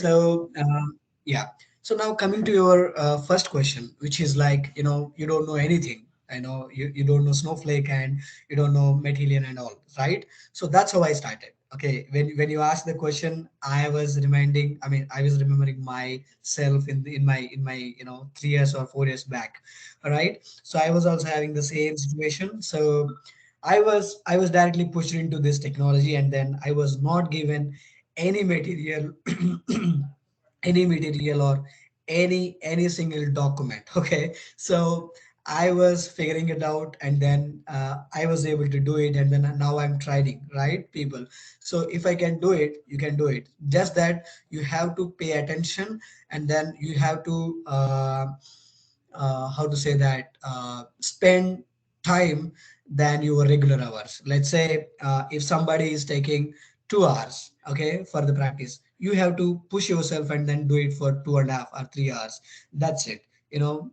So yeah. So now coming to your first question, which is like, you don't know anything. I know you don't know Snowflake and you don't know Matillion and all, right? So that's how I started. Okay, when you asked the question, I was reminding. I mean, I was remembering myself in my 3 years or 4 years back. All right. So I was also having the same situation. So I was directly pushed into this technology, and then I was not given any material any material or any single document. Okay, so I was figuring it out, and then I was able to do it, and then now I'm trying, right, people? So if I can do it, you can do it. Just that you have to pay attention, and then you have to how to say that, spend time than your regular hours. Let's say if somebody is taking 2 hours, okay, for the practice, you have to push yourself and then do it for 2.5 or 3 hours. That's it. You know,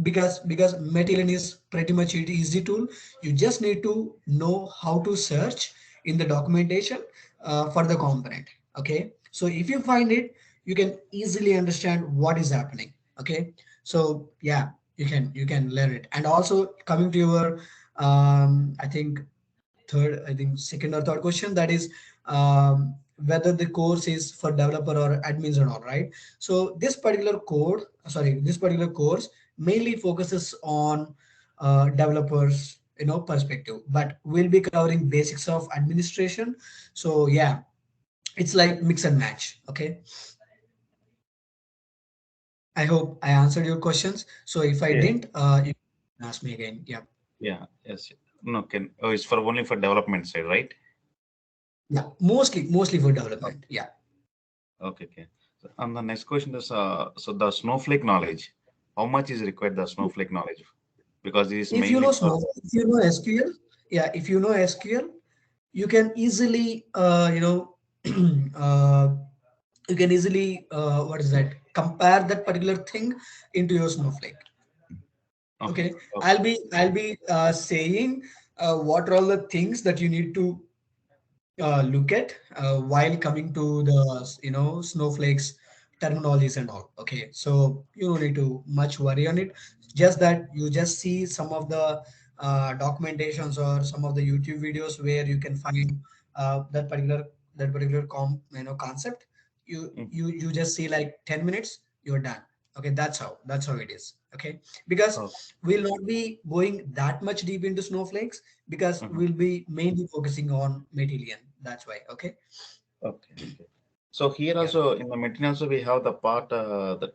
because Matillion is pretty much an easy tool. You just need to know how to search in the documentation for the component. Okay, so if you find it, you can easily understand what is happening. Okay, so yeah, you can learn it. And also coming to your I think second or third question, that is whether the course is for developer or admins or not, right? So this particular course mainly focuses on developers, perspective, but we'll be covering basics of administration. So yeah, it's like mix and match. Okay, I hope I answered your questions. So if I Yeah. didn't, you can ask me again. Yeah, Yeah. Yes. No. Can. Oh, it's for only for development side, right? yeah, mostly for development. Yeah. Okay, okay. So, and the next question is, so the Snowflake knowledge, how much is required the Snowflake knowledge? Because it is If you mainly know for, if you know SQL, yeah, if you know SQL, you can easily, uh, you can easily, what is that? Compare that particular thing into your Snowflake. okay, Okay, okay, I'll be saying what are all the things that you need to look at while coming to the Snowflake's terminologies and all. Okay, so you don't need to much worry on it. Just that you just see some of the documentations or some of the YouTube videos where you can find that particular concept. you mm, you you just see like 10 minutes, you're done. Okay, that's how it is. Okay, because oh, we'll not be going that much deep into Snowflakes, because mhm, we'll be mainly focusing on Matillion. That's why. Okay. okay, okay. So here Yeah. also in the material also we have the part that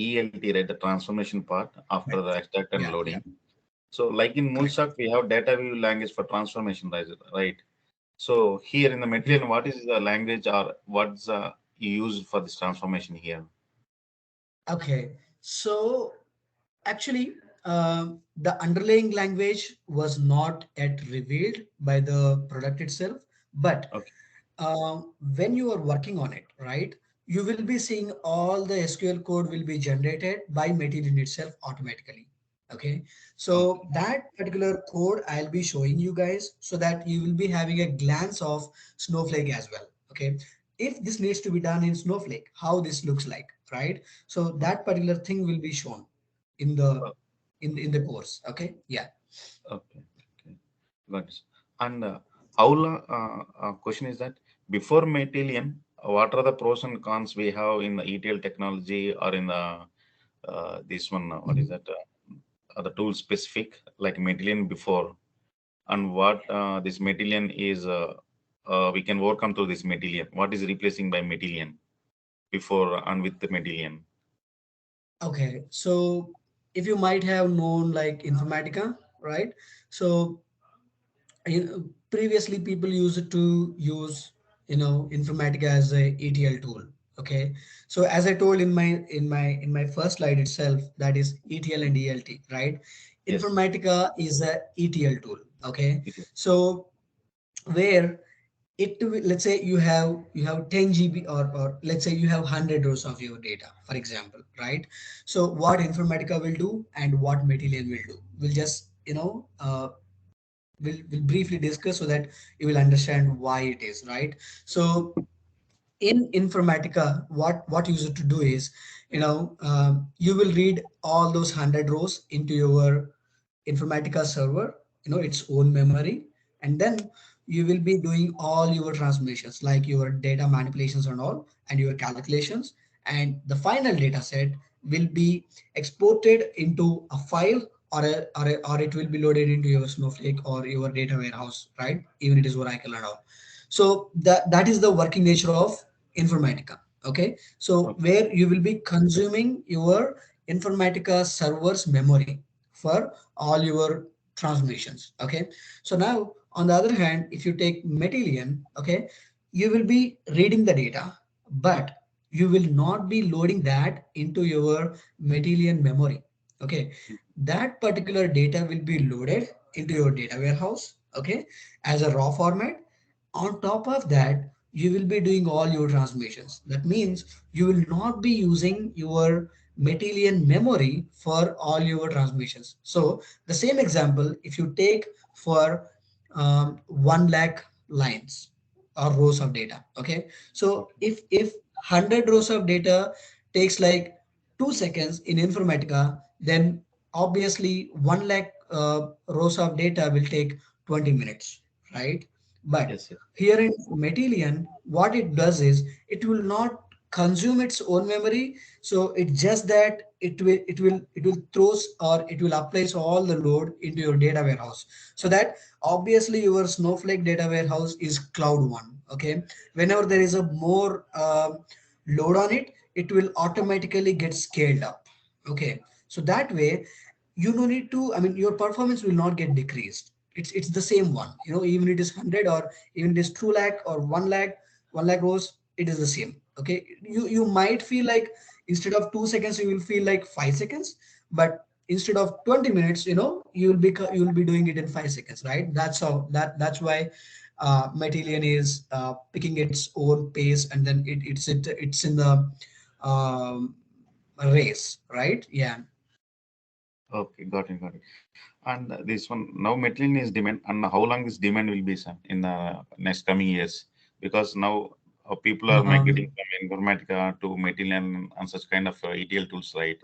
ELT, right, the transformation part after Right. the extract and Yeah. Yeah. loading. So like in Correct. Mulsoft, we have data view language for transformation, right? So here in the Mhm. material, what is the language or what's used for this transformation here? Okay. So actually, the underlying language was not yet revealed by the product itself, but Okay. when you are working on it, right, you will be seeing all the SQL code will be generated by Matillion itself automatically. Okay, Okay. so that particular code I'll be showing you guys so that you will be having a glance of Snowflake as well. Okay, if this needs to be done in Snowflake, how this looks like, right? So that particular thing will be shown in the Oh, in the course. Okay, yeah. okay. Okay. Got it. And how long, question is that before Matillion, what are the pros and cons we have in the ETL technology or in the this one, what is Mhm. that, the tool specific like Matillion before, and what this Matillion is, we can overcome to this Matillion. What is replacing by Matillion before and with the Matillion? Okay, so if you might have known like Informatica, right? So previously people used to use Informatica as a ETL tool. Okay, so as I told in my first slide itself, that is ETL and ELT, right? Yes. Informatica is a ETL tool. Okay, It is. so where let's say you have 10 GB, or let's say you have 100 rows of your data, for example, right? So what Informatica will do and what Matillion will do, we'll just we'll briefly discuss so that you will understand why it is, right? So in Informatica, what you used to do is, you will read all those 100 rows into your Informatica server, its own memory, and then you will be doing all your transformations, like your data manipulations and all, and your calculations, and the final data set will be exported into a file, or it will be loaded into your Snowflake or your data warehouse, right? Even it is Oracle and all. So that is the working nature of Informatica. Okay, so Okay. where you will be consuming your Informatica server's memory for all your transformations. Okay, so now on the other hand, if you take Matillion, okay, you will be reading the data, but you will not be loading that into your Matillion memory. Okay, that particular data will be loaded into your data warehouse, okay, as a raw format. On top of that, you will be doing all your transformations. That means you will not be using your Matillion memory for all your transformations. So the same example, if you take for 1 lakh lines or rows of data, okay. So Okay. if 100 rows of data takes like 2 seconds in Informatica, then obviously 1 lakh rows of data will take 20 minutes, right? But Yes, yes. here in Matillion, what it does is it will not consume its own memory. So it's just that it will throws, or it will applies all the load into your data warehouse. So that obviously your Snowflake data warehouse is cloud one. Okay. Whenever there is a more load on it, it will automatically get scaled up. Okay. So that way you no need to, I mean, your performance will not get decreased. It's the same one, even it is 100, or even it is 2 lakh or 1 lakh, 1 lakh rows, it is the same. Okay, you might feel like instead of 2 seconds you will feel like 5 seconds, but instead of 20 minutes, you will be doing it in 5 seconds, right? That's why Matillion is picking its own pace, and then it's in the um, race, right? Yeah. Okay, got it, got it. And this one now, Metlin is demand, and how long this demand will be, sir, in the next coming years? Because now people are Uh-huh. migrating from Informatica to Metlin and such kind of ETL tools, right?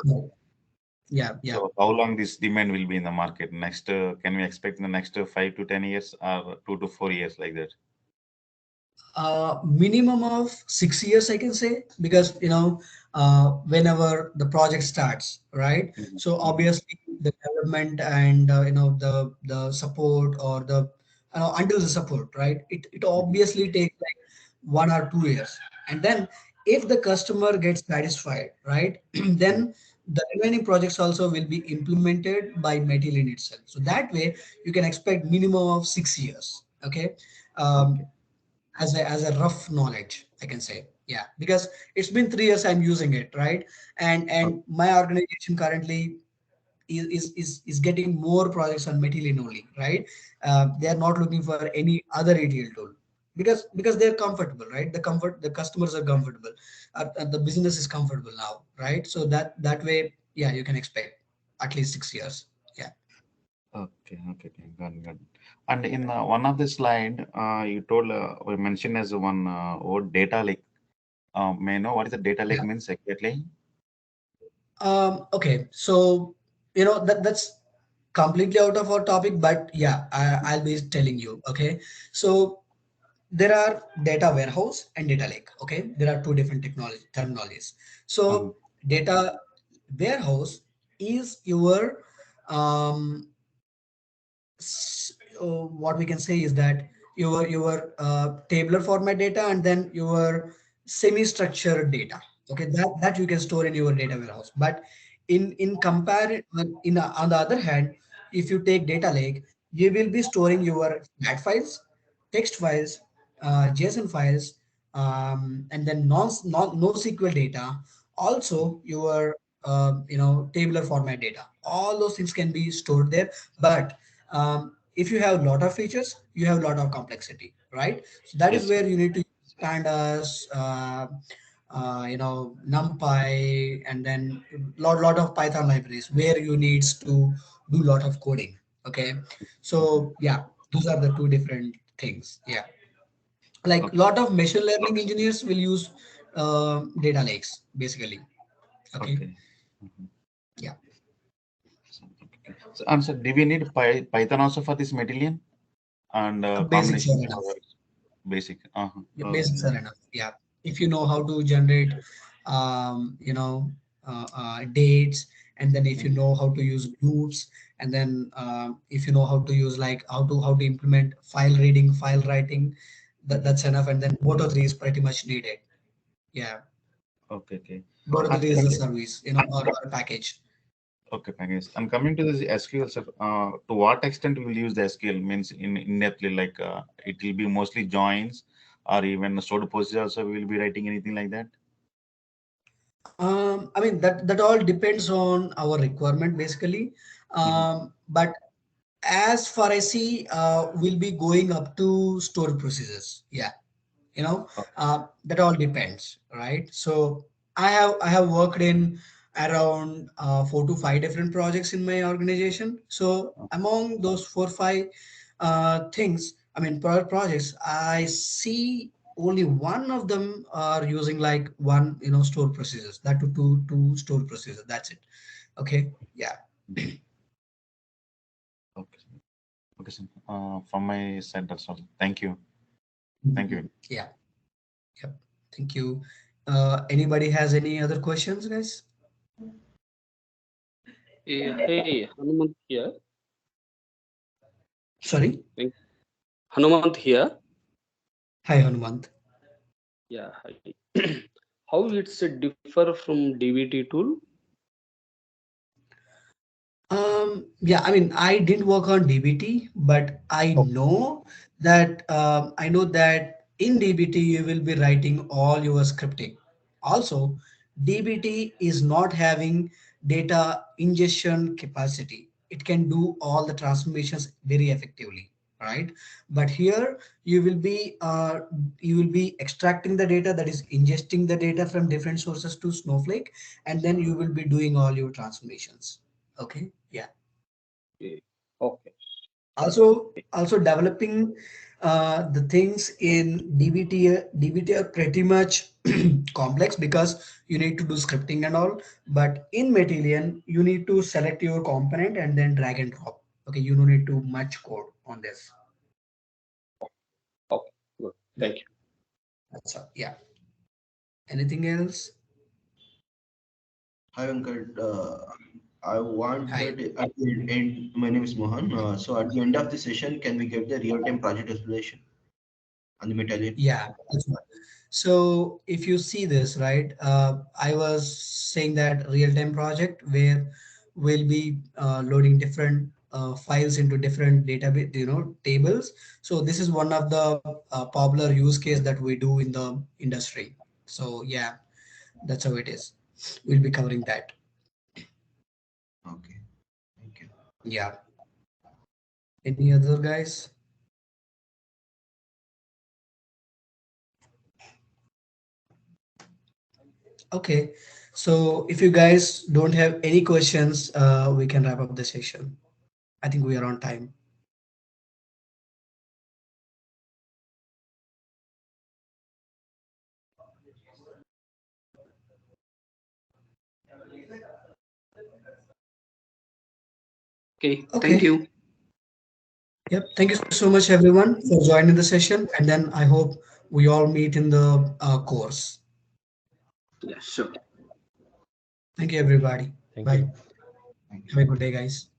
Yeah, yeah. So how long this demand will be in the market? Next, can we expect in the next 5 to 10 years or 2 to 4 years like that? Minimum of 6 years, I can say, because whenever the project starts, right? Mhm, So mhm, obviously the development and the support, or the until the support, right? It mhm, obviously takes like 1 or 2 years, and then if the customer gets satisfied, right, mhm. then the remaining projects also will be implemented by Matillion itself. So that way you can expect minimum of 6 years. Okay. Okay. Um, as a rough knowledge, I can say. Yeah, because it's been 3 years I'm using it, right? And Okay. my organization currently is getting more projects on Matillion only, right? They are not looking for any other ETL tool, because they're comfortable, right? The customers are comfortable, the business is comfortable now, right? So that way, yeah, you can expect at least 6 years. Yeah. Okay. Okay. Okay. Got it. Got it. And in one of the slide, you told we mentioned as one word data lake. May I know what is the data lake Yeah. means exactly? Okay, so that's completely out of our topic, but yeah, I'll be telling you. Okay, so there are data warehouse and data lake. Okay, there are two different technology terminologies. Uh-huh. So data warehouse is your um, what we can say is that your tabular format data, and then your semi-structured data. Okay, that you can store in your data warehouse. But in compare in on the other hand, if you take data lake, you will be storing your flat files, text files, JSON files, and then non NoSQL data. Also your tabular format data. All those things can be stored there. But if you have a lot of features, you have a lot of complexity, right? So that is Yes. where you need to use pandas, NumPy, and then lot of Python libraries where you needs to do lot of coding. Okay, Mhm. so yeah, those are the two different things. Yeah. Like Okay. lot of machine learning engineers will use data lakes basically. Okay. Okay. Mhm. Yeah. Okay. So, and so, do we need Python also for this Matillion and Basics combination are with enough. our basic? Uh-huh. Your Okay. basics are enough. Yeah. If you know how to generate, you know, dates, and then if you Mhm. know how to use loops, and then if you know how to use like how to implement file reading, file writing, Mhm. that's enough. And then both of these pretty much needed. Yeah. Okay. Okay. Both of And these is a coming, service, you know, or a package. okay, thanks. And coming to this SQL, sir, to what extent we will use the SQL means in depthly, like it will be mostly joins or even stored procedure also we will be writing anything like that. I mean that all depends on our requirement basically. Mhm. But as far as I see, we'll be going up to store procedures. Yeah, you know, Oh, that all depends, right? So I have worked in around 4 to 5 different projects in my organization. So oh, among those 4 5 things, I mean projects, I see only one of them are using like one, you know, store procedures, that to two store procedures, that's it. Okay. Yeah. okay, sir. Okay, sir. From my side, that's all. Thank you. Thank you. Mhm. Yeah. Yep. Thank you. Anybody has any other questions, guys? Hey, Hanuman here. Sorry. Thank- Hanuman here. Hi, Hanumant. Yeah, hi. How it's a differ from DBT tool? Yeah, I mean, I didn't work on DBT, but I know that in DBT you will be writing all your scripting. Also, DBT is not having data ingestion capacity. It can do all the transformations very effectively, right? But here you will be extracting the data, that is ingesting the data from different sources to Snowflake, and then you will be doing all your transformations. Okay. Yeah. Okay. Okay. Also developing the things in DBT are pretty much complex because you need to do scripting and all. But in Matillion, you need to select your component and then drag and drop. Okay, you don't need to much code on this. Okay. Good. Thank you. That's all. Yeah. Anything else? Hi, Venkat. I want Hi. that at the end, my name is Mohan. So at the end of the session, can we get the real-time project explanation on the Matillion? Yeah, that's what. So if you see this, right, I was saying that real-time project where we'll be loading different files into different database, you know, tables. So this is one of the popular use case that we do in the industry. So yeah, that's how it is. We'll be covering that. Okay, thank you. Yeah. Any other guys? Okay. So if you guys don't have any questions, we can wrap up the session. I think we are on time. Okay. Thank Okay. you. Yep. Thank you so much, everyone, for joining the session. And then I hope we all meet in the course. Yeah, sure. Thank you, everybody. Thank Bye. you. Thank you. Have a good day, guys.